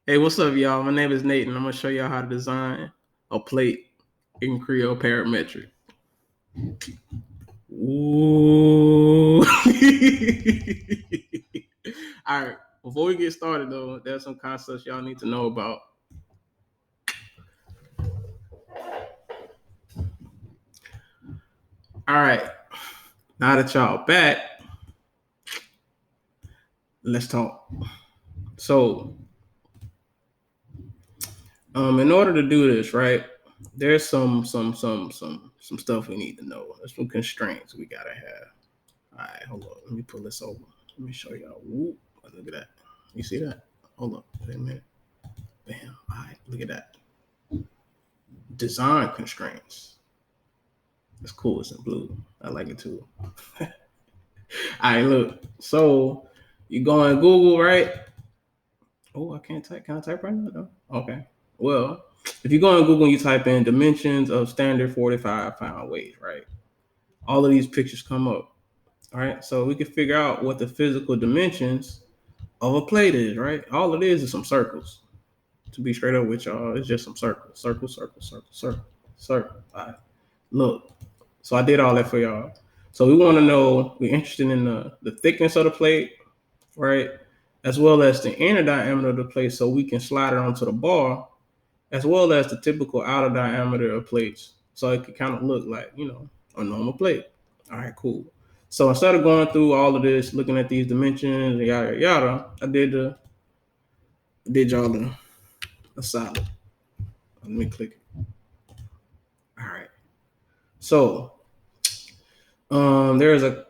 Hey, what's up, y'all? My name is Nate, and I'm gonna show y'all how to design a plate in Creo parametric. Ooh. All right. Before we get started, though, there's some concepts y'all need to know about. All right. Now that y'all back, let's talk. So, in order to do this, right, there's some stuff we need to know. There's some constraints we gotta have. All right, hold on. Let me pull this over. Let me show y'all. Whoop. Look at that. You see that? Hold up. Wait a minute. Bam. All right. Look at that. Design constraints. It's cool. It's in blue. I like it too. All right. Look. So you go on Google, right? Oh, I can't type. Can I type right now? No? Okay. Well, if you go on Google and you type in dimensions of standard 45-pound weight, right? All of these pictures come up. All right. So we can figure out what the physical dimensions of a plate is, right? All it is some circles. To be straight up with y'all, it's just some circles. Circle, circle, circle, circle, circle. All right. Look. So I did all that for y'all. So we want to know, we're interested in the thickness of the plate, right? As well as the inner diameter of the plate so we can slide it onto the bar, as well as the typical outer diameter of plates. So it could kind of look like, a normal plate. All right, cool. So instead of going through all of this, looking at these dimensions, yada yada, I did y'all a solid. Let me click it. All right. So there's a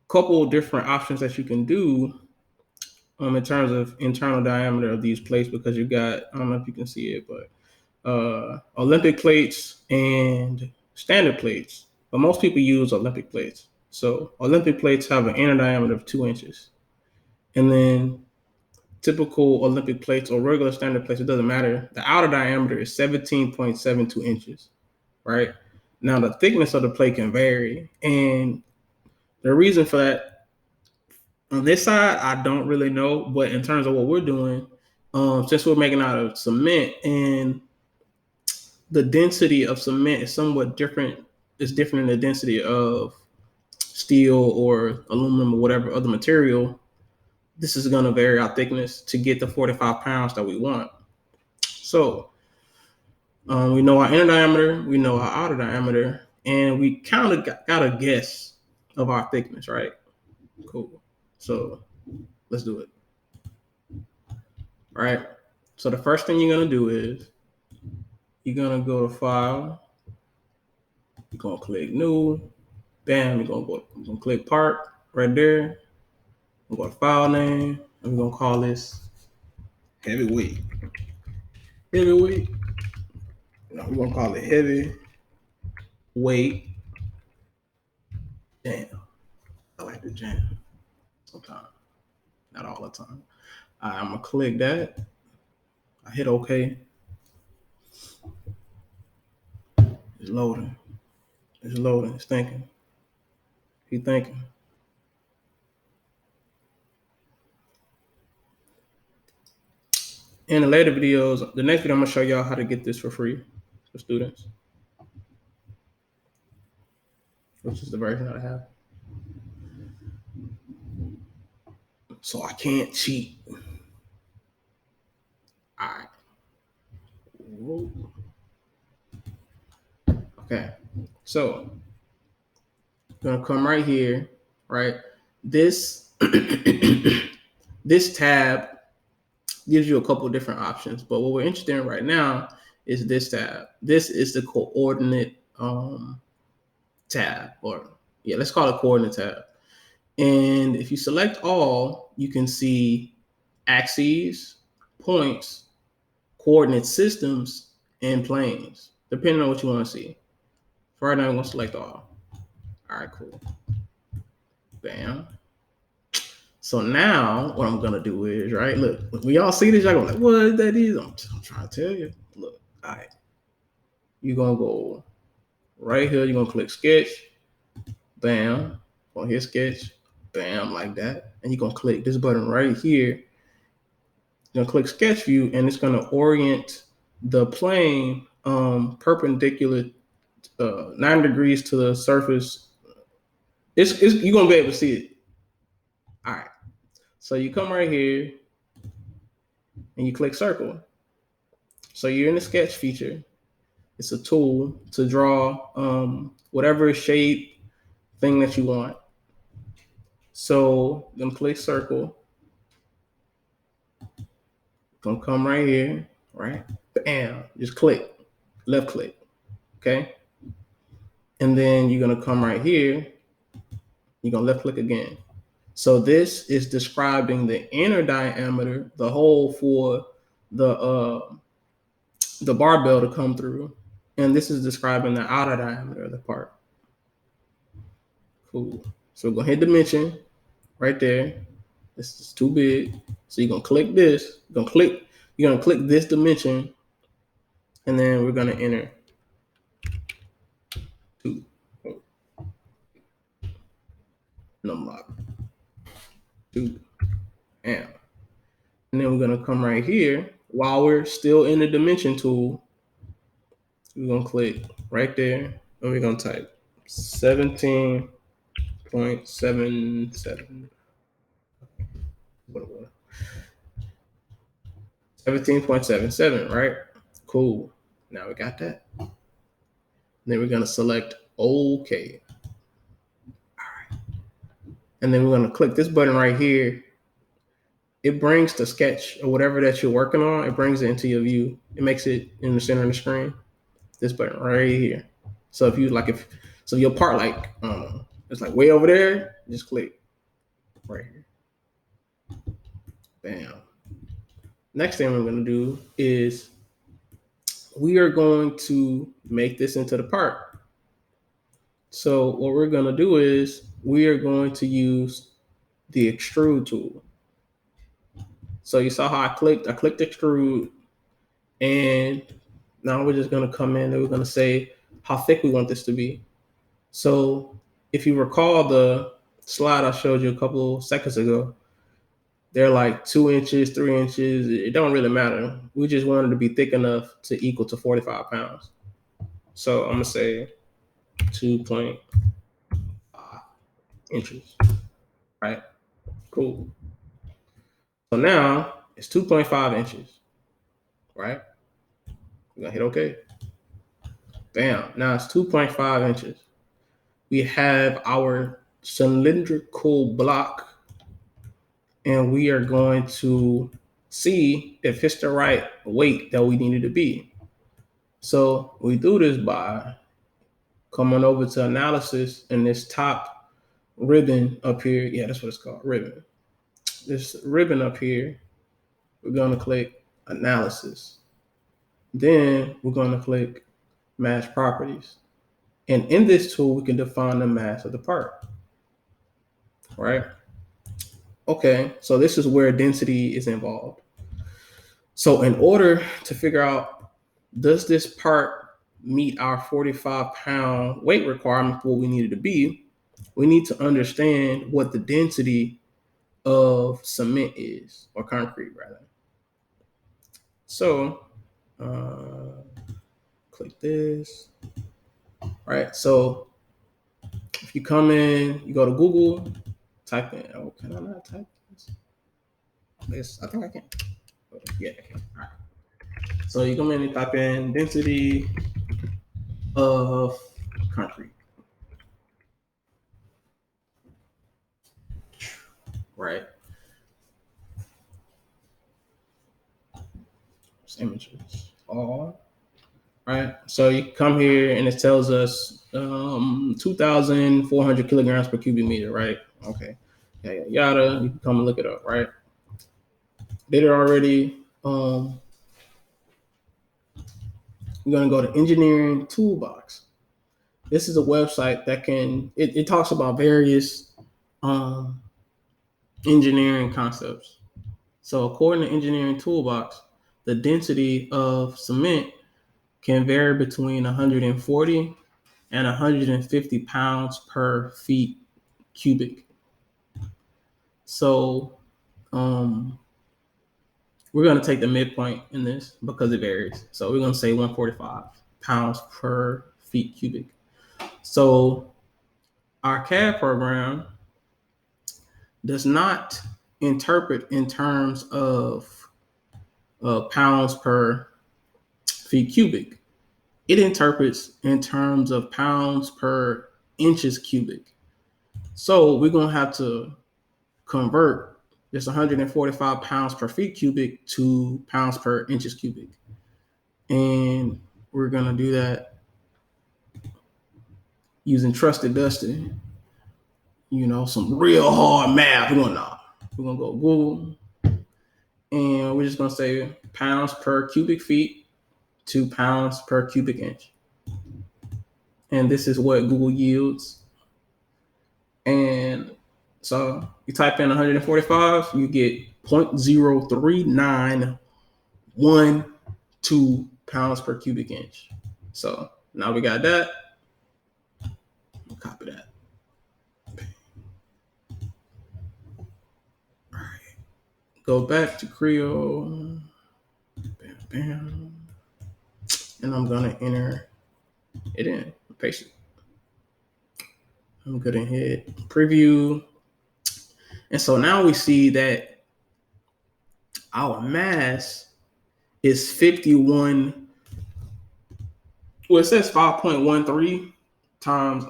couple different options that you can do in terms of internal diameter of these plates, because you got, I don't know if you can see it, but Olympic plates and standard plates. But most people use Olympic plates. So Olympic plates have an inner diameter of 2 inches. And then typical Olympic plates or regular standard plates, it doesn't matter. The outer diameter is 17.72 inches, right? Now the thickness of the plate can vary. And the reason for that, on this side, I don't really know. But in terms of what we're doing, since we're making out of cement, and the density of cement is somewhat different. It's different than the density of steel or aluminum or whatever other material. This is going to vary our thickness to get the 45 pounds that we want. So we know our inner diameter, we know our outer diameter, and we kind of got a guess of our thickness, right? Cool. So let's do it. All right. So the first thing you're going to do is you're going to go to File. You're going to click New. Bam. You're going to click Part right there. We're going to File Name. And we're going to call this Heavyweight. Heavyweight. No, we're going to call it Heavy Weight. Jam. I like the jam sometimes. Not all the time. I'm going to click that. I hit OK. It's loading. It's loading. It's thinking. Keep thinking. In the later videos, the next video, I'm going to show y'all how to get this for free for students, which is the version that I have. So I can't cheat. All right. Okay. So I'm gonna come right here, right? This this tab gives you a couple different options, but what we're interested in right now is this tab. This is the coordinate tab, or let's call it coordinate tab. And if you select all, you can see axes, points, coordinate systems, and planes, depending on what you want to see. For right now, I'm going to select all. All right, cool. Bam. So now what I'm going to do is, right, look, when y'all see this, y'all going like, what that is? I'm trying to tell you. Look, all right. You're going to go right here. You're going to click Sketch. Bam. On hit Sketch. Bam, like that. And you're going to click this button right here. You're gonna click sketch view, and it's gonna orient the plane perpendicular 90 degrees to the surface. It's you're gonna be able to see it. All right. So you come right here and you click circle. So you're in the sketch feature. It's a tool to draw whatever shape thing that you want. So then click circle. Gonna come right here, right? Bam, just click, left click, okay? And then you're gonna come right here, you're gonna left click again. So this is describing the inner diameter, the hole for the barbell to come through. And this is describing the outer diameter of the part. Cool. So we're gonna hit dimension right there. This is too big. So you're gonna click this. You're gonna click this dimension, and then we're gonna enter 2. Numlock 2. And then we're gonna come right here. While we're still in the dimension tool, we're gonna click right there, and we're gonna type 17.77. What it was? 17.77, right? Cool. Now we got that. Then we're gonna select OK. All right. And then we're gonna click this button right here. It brings the sketch or whatever that you're working on, it brings it into your view. It makes it in the center of the screen. This button right here. So if your part like it's like way over there, just click right here. Bam. Next thing we're gonna do is we are going to make this into the part. So what we're gonna do is we are going to use the extrude tool. So you saw how I clicked extrude, and now we're just gonna come in and we're gonna say how thick we want this to be. So if you recall the slide I showed you a couple seconds ago, they're like 2 inches, 3 inches. It don't really matter. We just wanted to be thick enough to equal to 45 pounds. So I'm gonna say 2.5 inches, right? Cool. So now it's 2.5 inches, right? We're gonna hit OK. Bam. Now it's 2.5 inches. We have our cylindrical block, and we are going to see if it's the right weight that we need it to be. So we do this by coming over to analysis, and this top ribbon up here, yeah, that's what it's called, ribbon. This ribbon up here, we're going to click analysis. Then we're going to click mass properties. And in this tool, we can define the mass of the part, right? Okay, so this is where density is involved. So in order to figure out, does this part meet our 45-pound weight requirement for what we need it to be, we need to understand what the density of cement is, or concrete rather. So click this. All right, so if you come in, you go to Google, type in, oh, can I not type this? I think I can. Yeah, I can. All right. So you come in and type in density of concrete. Right. Images. All right. So you come here and it tells us 2,400 kilograms per cubic meter, right? Okay. Yada yada. You can come and look it up, right? Did it already. You're gonna go to engineering toolbox. This is a website that it talks about various engineering concepts. So according to engineering toolbox, the density of cement can vary between 140 and 150 pounds per feet cubic. So we're going to take the midpoint in this because it varies. So we're going to say 145 pounds per feet cubic. So our CAD program does not interpret in terms of pounds per feet cubic. It interprets in terms of pounds per inches cubic. So we're going to have to convert this 145 pounds per feet cubic to pounds per inches cubic. And we're going to do that using Trusted Dusty. You know, some real hard math. We're going to go Google. And we're just going to say pounds per cubic feet to pounds per cubic inch. And this is what Google yields. And so you type in 145, you get 0.03912 pounds per cubic inch. So now we got that. Copy that. All right. Go back to Creo. Bam, bam. And I'm going to enter it in. Paste it. I'm going to hit preview. And so now we see that our mass is 51. Well, it says 5.13 times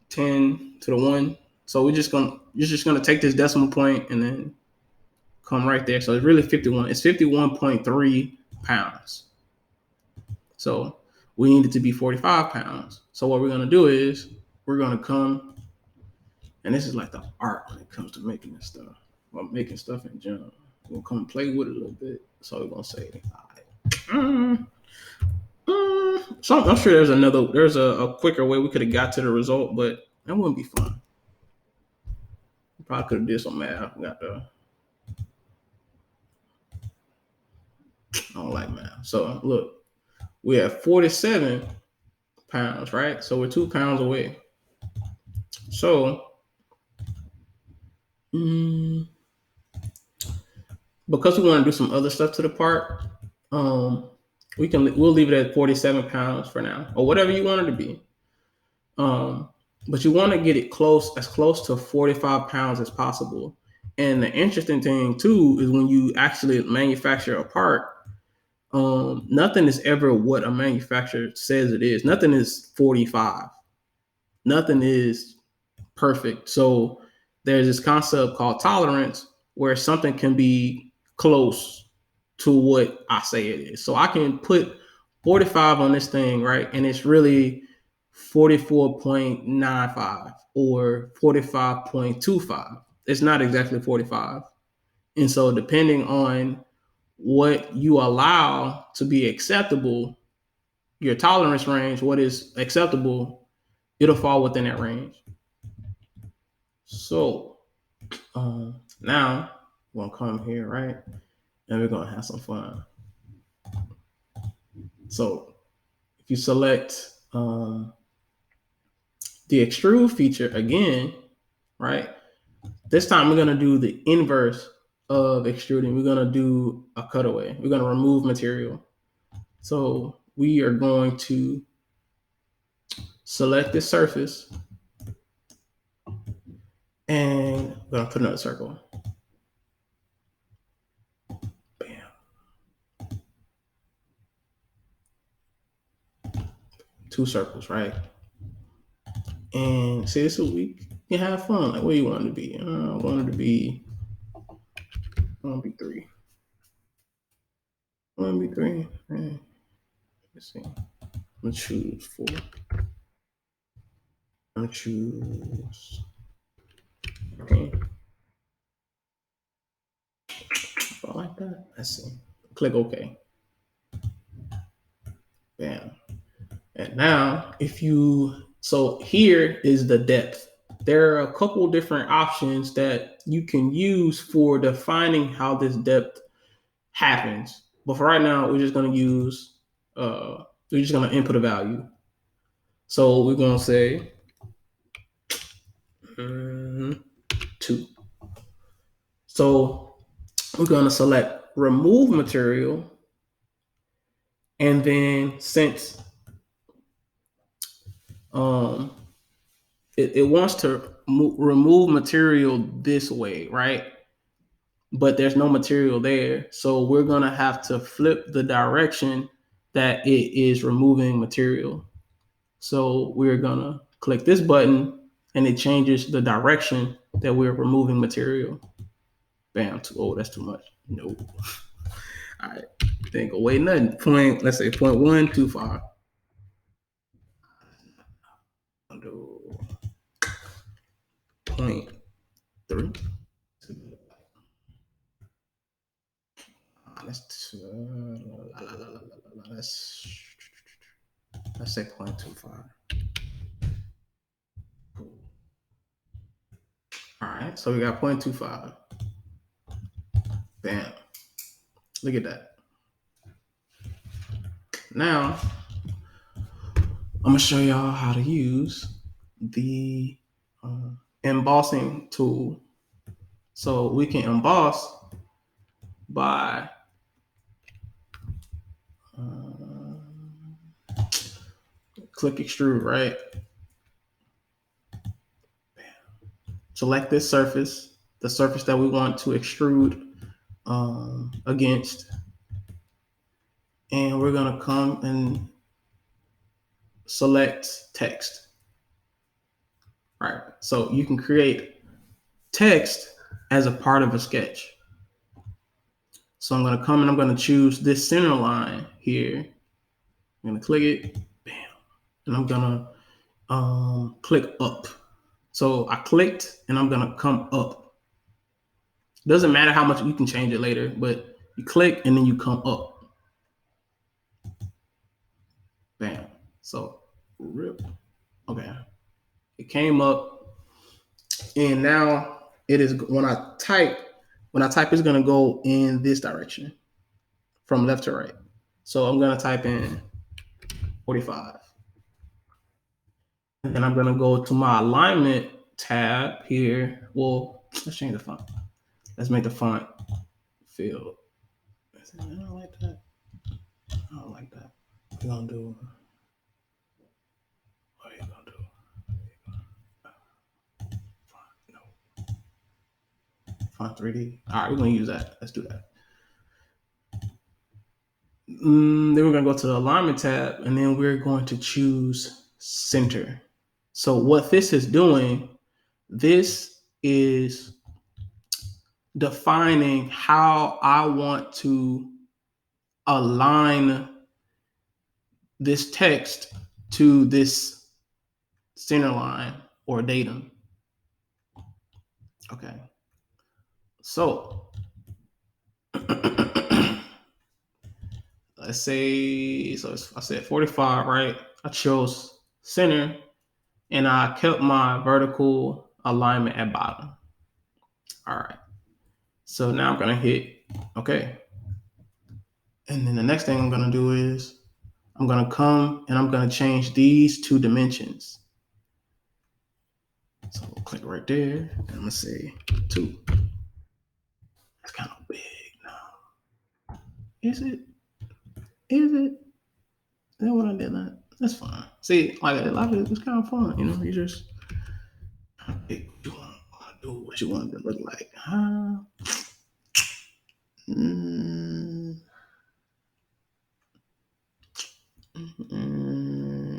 10 to the 1. So you're just gonna take this decimal point and then come right there. So it's really 51. It's 51.3 pounds. So we need it to be 45 pounds. So what we're gonna do is we're gonna come, and this is like the art when it comes to making this stuff, or making stuff in general. We'll come play with it a little bit. So we're gonna say, all right. So I'm sure there's a quicker way we could have got to the result, but that wouldn't be fun. We probably could have did some math. I don't like math. So look, we have 47 pounds, right? So we're 2 pounds away. So because we want to do some other stuff to the part, we'll leave it at 47 pounds for now, or whatever you want it to be. But you want to get it as close to 45 pounds as possible. And the interesting thing too is when you actually manufacture a part, nothing is ever what a manufacturer says it is. Nothing is 45. Nothing is perfect. So there's this concept called tolerance where something can be close to what I say it is. So I can put 45 on this thing, right? And it's really 44.95 or 45.25. It's not exactly 45. And so depending on what you allow to be acceptable, your tolerance range, what is acceptable, it'll fall within that range. So now we're going to come here, right? And we're going to have some fun. So if you select the extrude feature again, right? This time we're going to do the inverse of extruding. We're going to do a cutaway. We're going to remove material. So we are going to select this surface and we're going to put another circle. Bam. Two circles, right? And see, this is we can have fun. Like, what do you want it to be? I want it to be 3. I want it to be 3. Right. Let's see. I'm gonna choose 4. I'm gonna choose. Okay. I like that. Let's see. Click OK. Bam. And now, so here is the depth. There are a couple different options that you can use for defining how this depth happens. But for right now, we're just going to use, we're just going to input a value. So we're going to say 2. So we're going to select remove material, and then since it wants to remove material this way, right? But there's no material there. So we're going to have to flip the direction that it is removing material. So we're going to click this button and it changes the direction that we're removing material. Bam. Oh, that's too much. No. All right. Think away nothing. Let's say 0.125. Do 0.3. Let's say 0.25. All right, so we got 0.25. Bam. Look at that. Now, I'm going to show y'all how to use the embossing tool. So we can emboss by click extrude, right? Select this surface, the surface that we want to extrude against. And we're going to come and select text. Right. So you can create text as a part of a sketch. So I'm going to come and I'm going to choose this center line here. I'm going to click it, bam, and I'm going to click up. So I clicked and I'm going to come up. Doesn't matter how much, you can change it later, but you click and then you come up. Bam. So rip. Okay. It came up and now it is, when I type, it's going to go in this direction from left to right. So I'm going to type in 45. And I'm going to go to my alignment tab here. Well, let's change the font. Let's make the font filled. I don't like that. I don't like that. We're going to do, what are you going to do? Font 3D. All right, we're going to use that. Let's do that. Then we're going to go to the alignment tab, and then we're going to choose center. So what this is doing, this is defining how I want to align this text to this center line or datum. Okay. So let's say, I said 45, right? I chose center and I kept my vertical alignment at bottom. All right. So now I'm going to hit okay. And then the next thing I'm going to do is I'm going to come and I'm going to change these 2 dimensions. So we'll click right there and I'm going to say 2. That's kind of big now. Is it? Is it? Is that what I did? That's fine. See, like it's kind of fun, you know. You just you want to do what you want it to look like.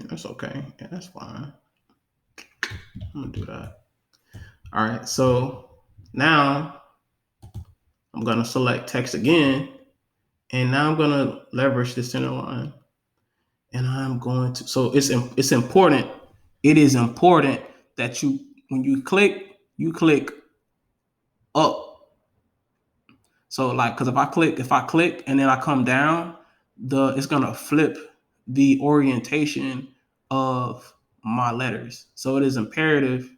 That's okay. Yeah, that's fine. I'm gonna do that. All right. So now I'm gonna select text again, and now I'm gonna leverage the center line, and I'm going to. So it's important. It is important that when you click up. So like, because if I click and then I come down, it's gonna flip the orientation of my letters. So it is imperative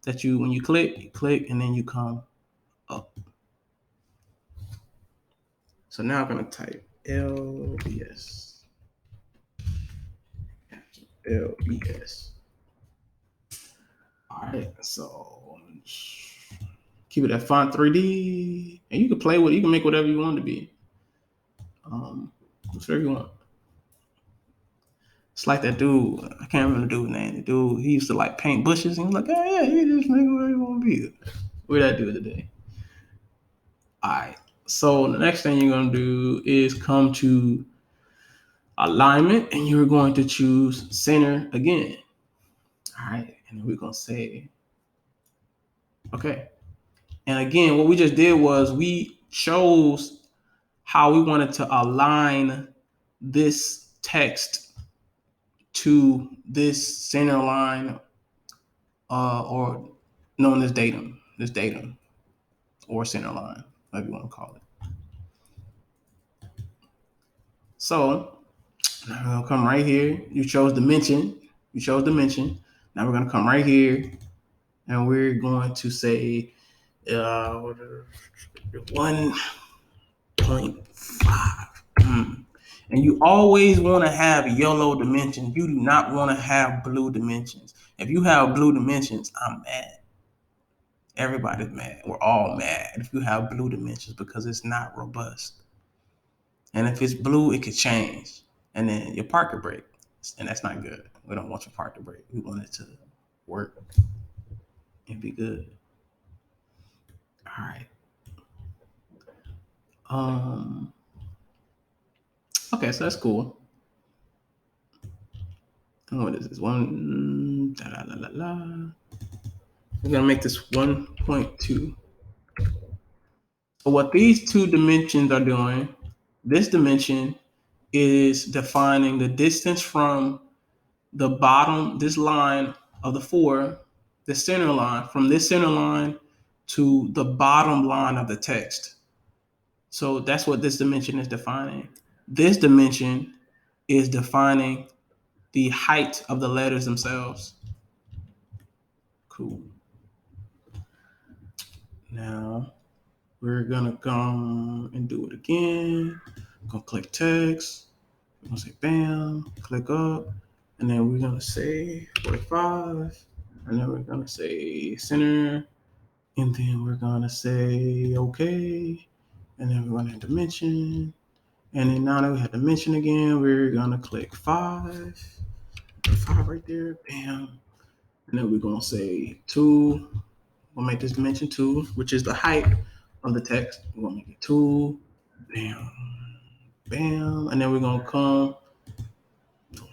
that when you click and then you come up. So now I'm gonna type LBS. LBS. All right, so keep it at font 3D, and you can play with it. You can make whatever you want it to be. Whatever you want. It's like that dude. I can't remember the dude's name. The dude, he used to like paint bushes. And he was like, oh yeah, you just make it where you want to be. Where that dude today? All right. So the next thing you're gonna do is come to alignment, and you're going to choose center again. All right, and then we're gonna say, okay. And again, what we just did was we chose how we wanted to align this text to this center line, or known as this datum, or center line, whatever you want to call it. So now we're gonna come right here. You chose dimension. You chose dimension. Now we're gonna come right here, and we're going to say 1.5. And you always want to have yellow dimensions. You do not want to have blue dimensions. If you have blue dimensions, I'm mad. Everybody's mad. We're all mad if you have blue dimensions because it's not robust. And if it's blue, it could change. And then your part could break. And that's not good. We don't want your part to break. We want it to work and be good. All right. Okay, so that's cool. And what is this? We're gonna make this 1.2. So what these two dimensions are doing, this dimension is defining the distance from the bottom, this line of the 4, the center line, from this center line to the bottom line of the text. So that's what this dimension is defining. This dimension is defining the height of the letters themselves. Cool. Now we're gonna come and do it again. Gonna click text. We're gonna say bam, click up, and then we're gonna say 45, and then we're gonna say center, and then we're gonna say okay, and then we're gonna have dimension, and then now that we have dimension again, we're gonna click 5 right there, bam, and then we're gonna say 2. We'll make this dimension 2, which is the height of the text. We're gonna make it 2, bam, bam, and then we're gonna come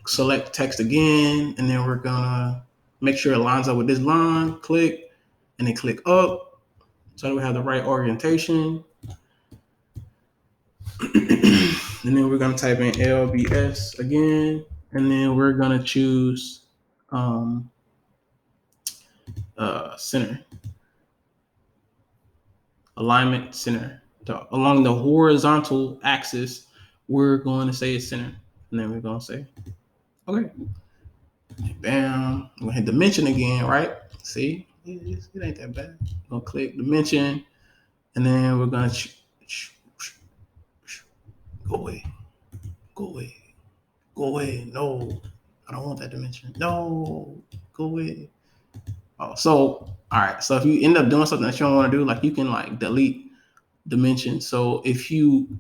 select text again, and then we're gonna make sure it lines up with this line, click, and then click up so that we have the right orientation. And then we're gonna type in LBS again, and then we're gonna choose center, alignment center. Along the horizontal axis, we're going to say it's center, and then we're gonna say okay. Bam. I'm gonna hit dimension again, right? See, it ain't that bad. I'm gonna click dimension, and then we're gonna go away, go away, go away. No, I don't want that dimension. No, go away. Oh, so all right. So if you end up doing something that you don't want to do, like you can like delete dimension. So if you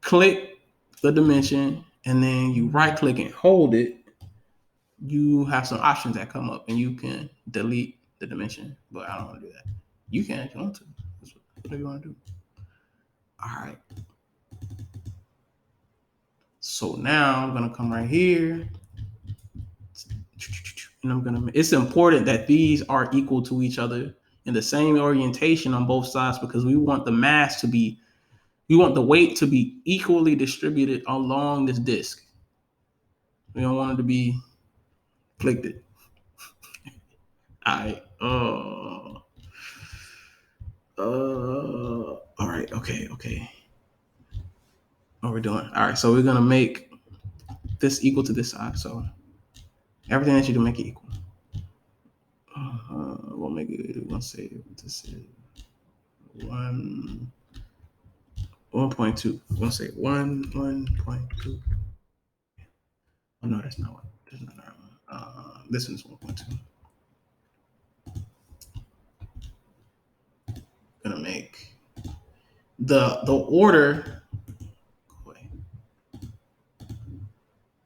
click the dimension and then you right click and hold it, you have some options that come up, and you can delete the dimension. But I don't want to do that. You can if you want to. Whatever you want to do. All right. So now I'm gonna come right here, and I'm gonna. It's important that these are equal to each other in the same orientation on both sides, because we want the mass to be, we want the weight to be equally distributed along this disc. We don't want it to be conflicted. All right. All right. Okay. What we're doing? All right. So we're gonna make this equal to this side. So everything that you do, make it equal. We'll make it. We're gonna say this is 1.2. We're gonna say 1.2. Oh no, that's not what. That's not our one. This one's 1.2. Gonna make the order.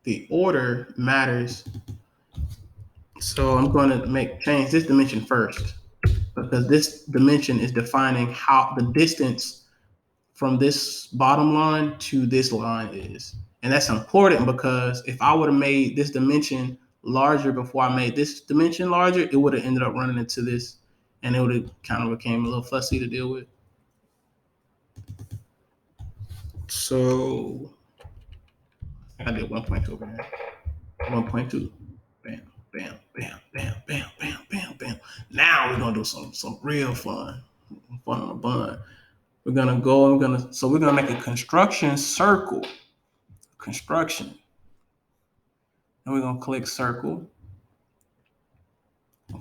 the order matters. So I'm going to change this dimension first, because this dimension is defining how the distance from this bottom line to this line is. And that's important because if I would have made this dimension larger before I made this dimension larger, it would have ended up running into this, and it would have kind of became a little fussy to deal with. So I did 1.2 over here. 1.2. Bam, bam, bam, bam, bam, bam, bam, bam. Now we're gonna do some real fun on a bun. We're gonna go. We're gonna make a construction circle. Construction. And we're gonna click circle.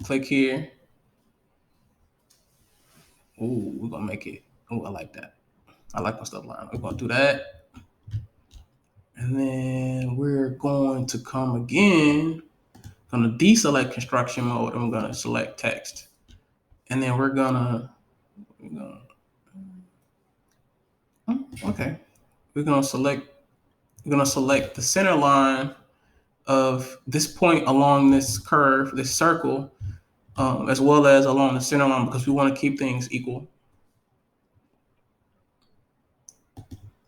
Click here. Ooh, we're gonna make it. Oh, I like that. I like my stuff line. We're gonna do that. And then we're going to come again. Gonna deselect construction mode, and we're gonna select text. And then we're gonna okay. We're gonna select the center line of this point along this curve, this circle, as well as along the center line, because we want to keep things equal.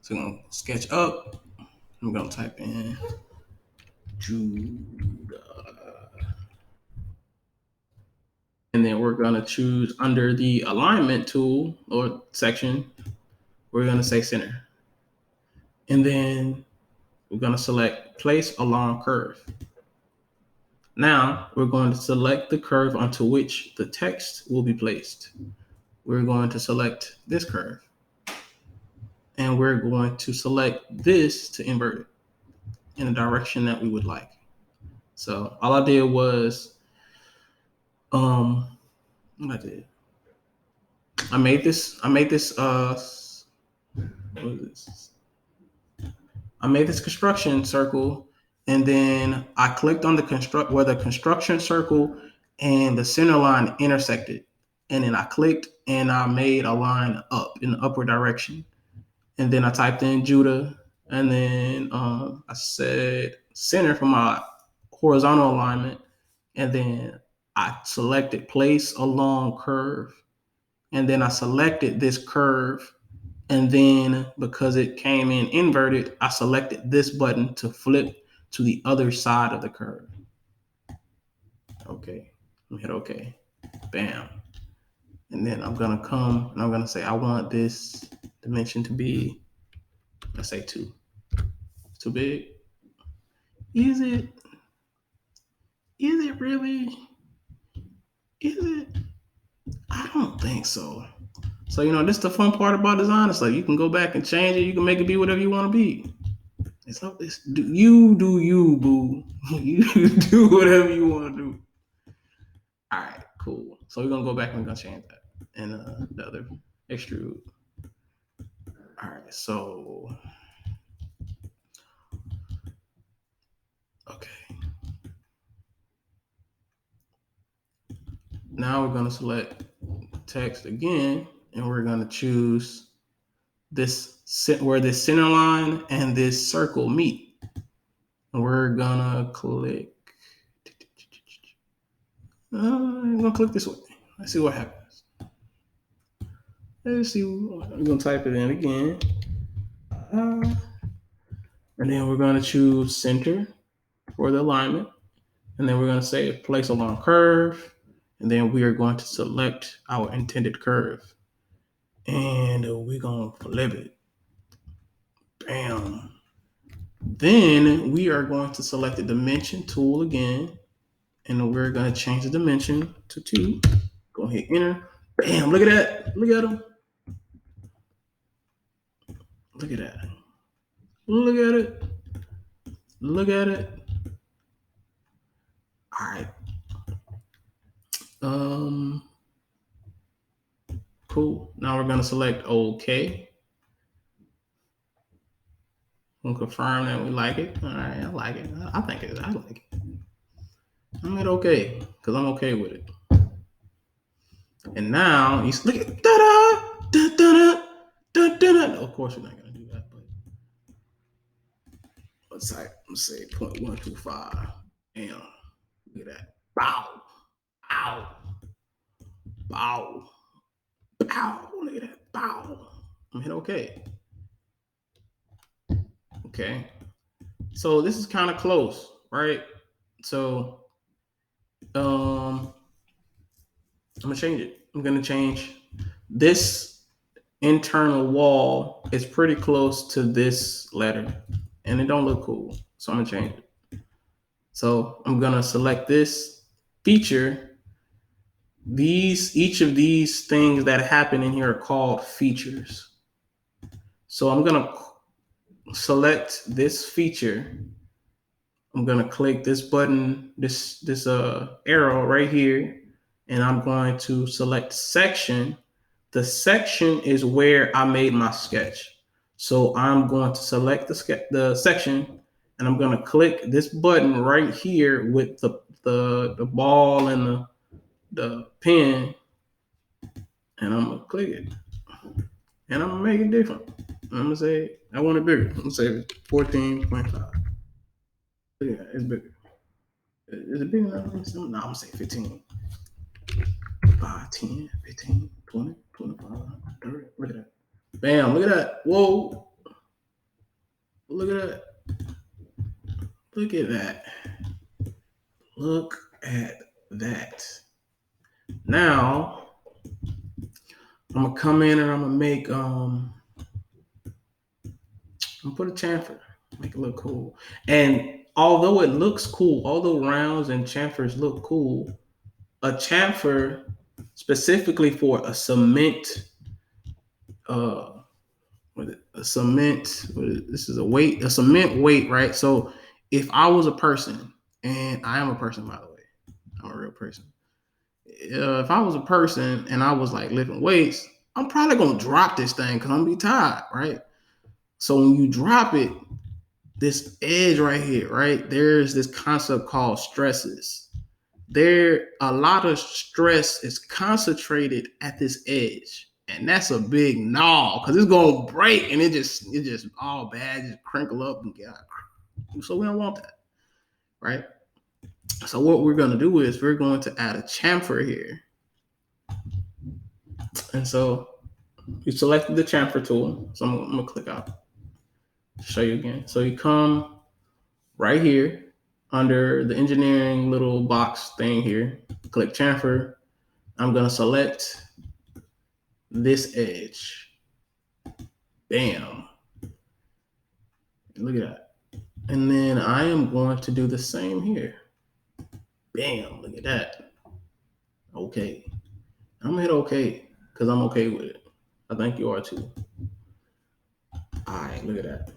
So we're gonna sketch up. I'm gonna type in Judah. And then we're gonna choose under the alignment tool or section, we're gonna say center. And then we're gonna select place along curve. Now we're going to select the curve onto which the text will be placed. We're going to select this curve. And we're going to select this to invert it in the direction that we would like. So all I did was, what I did, I made this, what is this? I made this construction circle, and then I clicked on where the construction circle and the center line intersected. And then I clicked and I made a line up in the upward direction. And then I typed in Judah, and then I said center for my horizontal alignment, and then I selected place along curve, and then I selected this curve, and then because it came in inverted, I selected this button to flip to the other side of the curve. Okay, let me hit okay, bam. And then I'm gonna come and I'm gonna say I want this dimension to be, let's say 2. It's too big. Is it? Is it really? Is it? I don't think so. So, this is the fun part about design. It's like you can go back and change it. You can make it be whatever you want to be. You do you, boo. You do whatever you want to do. All right, cool. So we're going to go back and we're going to change that. And the other extrude. All right, so. Okay. Now we're going to select text again, and we're going to choose this where this center line and this circle meet. And we're going to click. I'm going to click this way. Let's see what happens. Let's see. I'm going to type it in again. And then we're going to choose center for the alignment. And then we're going to say place along curve. And then we are going to select our intended curve. And we're going to flip it. Bam. Then we are going to select the dimension tool again. And we're going to change the dimension to 2. Go hit enter. Bam. Look at that. Look at them. Look at that. Look at it. Look at it. All right. Cool. Now we're going to select OK. We'll confirm that we like it. All right, I like it. I like it. I'm at OK because I'm okay with it. And now you look at da-da. Of course, you're not going to do that, but let's say 0.125. Damn, look at that. Bow, bow, bow, bow. Look at that. Bow. I'm hit okay. Okay. So this is kind of close, right? So I'm gonna change it. I'm gonna change this internal wall is pretty close to this letter, and it don't look cool. So I'm gonna change it. So I'm gonna select this feature. Each of these things that happen in here are called features. So I'm gonna select this feature. I'm gonna click this button, this arrow right here, and I'm going to select section. The section is where I made my sketch. So I'm going to select the section, and I'm gonna click this button right here with the ball and the pen, and I'm gonna click it, and I'm gonna make it different. I'm gonna say I want it bigger. I'm gonna say 14.5. Yeah, it's bigger. Is it big enough? No, I'm gonna say 15. 5, 10, 15, 20, 25, 30. Look at that. Bam, look at that. Whoa. Look at that. Look at that. Look at that. Now, I'm gonna come in and I'm gonna make I'm gonna put a chamfer. Make it look cool. And although it looks cool, although rounds and chamfers look cool, a chamfer specifically for a cement a cement this is a cement weight, right? So if I was a person, and I am a person, by the way, I'm a real person. If I was a person and I was like lifting weights, I'm probably gonna drop this thing because I'm gonna be tired, right? So when you drop it, this edge right here, right, there's this concept called stresses. There, a lot of stress is concentrated at this edge, and that's a big gnaw because it's gonna break and it just all bad, just crinkle up and get out. So we don't want that, right? So what we're gonna do is we're going to add a chamfer here, and so you selected the chamfer tool. So I'm gonna click out, show you again. So you come right here under the engineering little box thing here, click chamfer. I'm gonna select this edge. Bam. Look at that. And then I am going to do the same here. Bam. Look at that. Okay. I'm gonna hit okay because I'm okay with it. I think you are too. All right, look at that.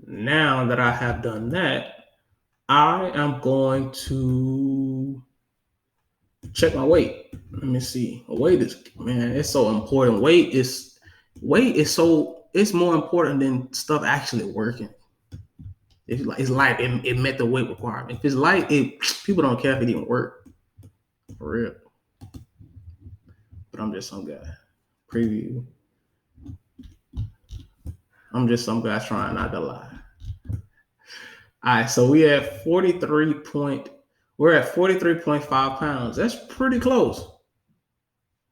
Now that I have done that, I am going to check my weight. Let me see. Weight is, man, it's so important. Weight is it's more important than stuff actually working. If it's light, it met the weight requirement. If it's light, people don't care if it even work. For real. But I'm just some guy. Preview. I'm just some guy trying not to lie. All right, so we're at 43.5 pounds. That's pretty close.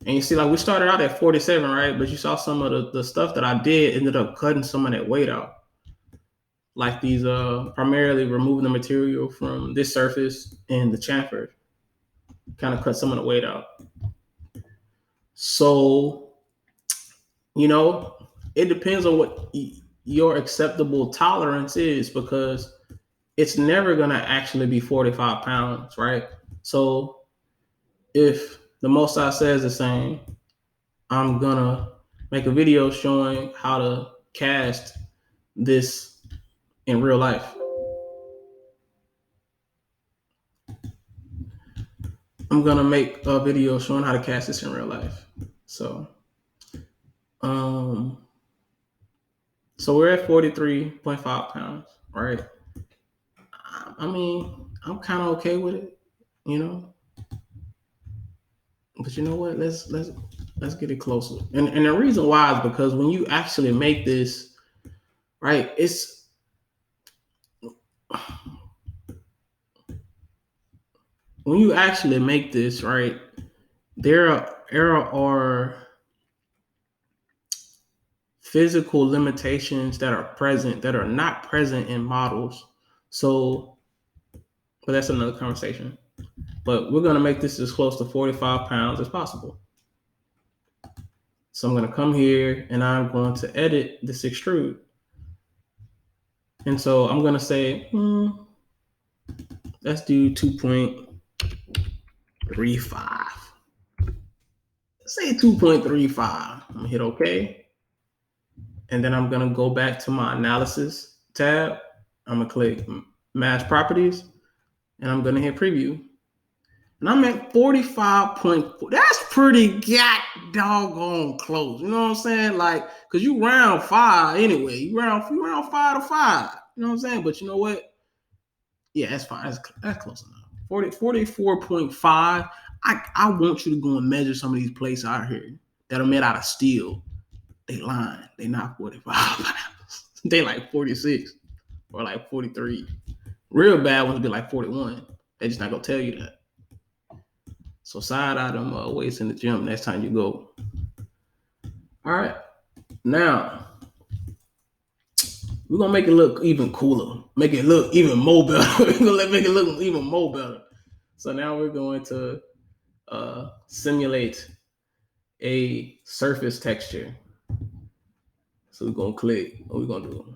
And you see, like we started out at 47, right? But you saw some of the stuff that I did ended up cutting some of that weight out. Like these primarily removing the material from this surface and the chamfer. Kind of cut some of the weight out. So, it depends on what your acceptable tolerance is, because it's never going to actually be 45 pounds, right? So if the most I says the same, I'm going to make a video showing how to cast this in real life. I'm going to make a video showing how to cast this in real life. So we're at 43.5 pounds, right? I mean, I'm kind of okay with it, But you know what? Let's get it closer. And the reason why is because when you actually make this, right, when you actually make this, right, there are physical limitations that are present that are not present in models. So, but that's another conversation. But we're going to make this as close to 45 pounds as possible. So I'm going to come here and I'm going to edit this extrude. And so I'm going to say, let's do 2.35. Say 2.35. I'm going to hit OK. And then I'm going to go back to my analysis tab. I'm going to click match properties. And I'm going to hit preview. And I'm at 45.4. That's pretty doggone close. You know what I'm saying? Like, because you round 5 anyway. You round 5 to 5. You know what I'm saying? But you know what? Yeah, that's fine. That's close enough. 44.5. I want you to go and measure some of these plates out here that are made out of steel. They lying. They not 45 pounds. They like 46 or like 43. Real bad ones be like 41. They just not gonna tell you that. So side eye them weights in the gym next time you go. All right. Now we're gonna make it look even cooler. Make it look even more better. We're gonna make it look even more better. So now we're going to simulate a surface texture. So we're gonna click. What we gonna do?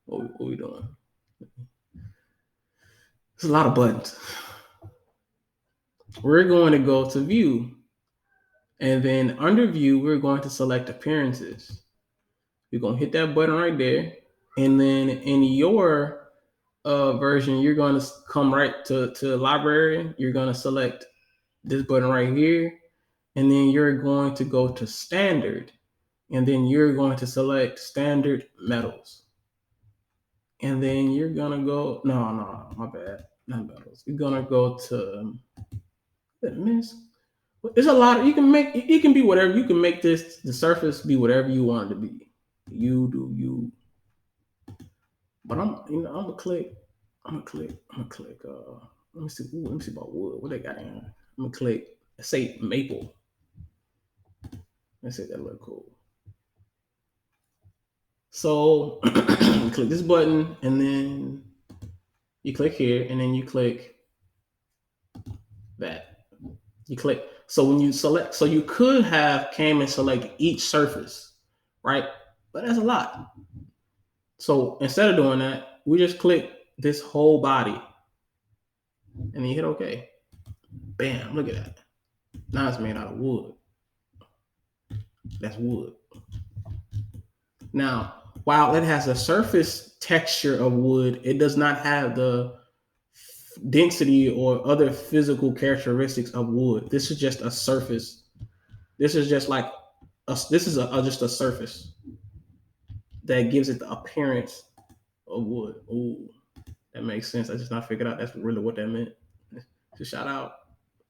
What we doing? There's a lot of buttons. We're going to go to view. And then under view, we're going to select appearances. You're going to hit that button right there. And then in your version, you're going to come right to library. You're going to select this button right here. And then you're going to go to standard. And then you're going to select standard metals. And then you're going to go, no, my bad. Not metals. You're going to go to, there's a lot of, you can be whatever. You can make the surface be whatever you want it to be. You do you. But I'm gonna click. Let me see about wood. What they got in? I'm gonna click. Let's say maple. Let's say that look cool. So click this button, and then you click here, and then you click that. You click. So when you select, so you could have came and select each surface, right? But that's a lot. So instead of doing that, we just click this whole body, and then you hit OK. Bam! Look at that. Now it's made out of wood. That's wood. Now, while it has a surface texture of wood, it does not have the density or other physical characteristics of wood. This is just a surface. This is just like just a surface that gives it the appearance of wood. Ooh, that makes sense. I just not figured out that's really what that meant. Just shout out.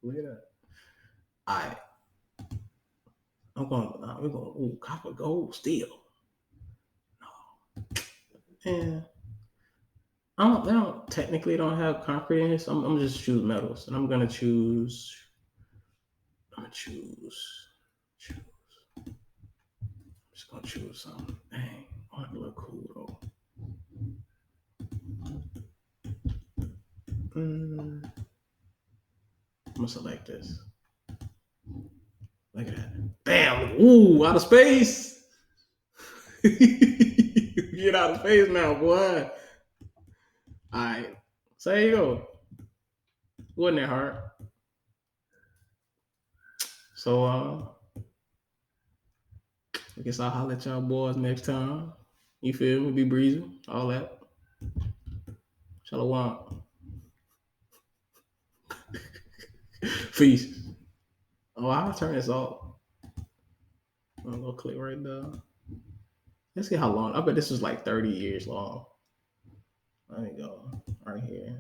Look at that. All right. We're going, copper, gold, steel. No. And they don't technically don't have concrete in here, so I'm just choose metals. And I'm just gonna choose something. Dang, I want to look cool though. I'm gonna select this. Look at that. Bam! Ooh, out of space. Get out of space now, boy. All right. So there you go. Wasn't that hard? So I guess I'll holler at y'all boys next time. You feel me? Be breezy, all that. Shalom. Peace. Oh, I'll turn this off. I'm gonna go click right there. Let's see how long. I bet this is like 30 years long. There you go. Right here.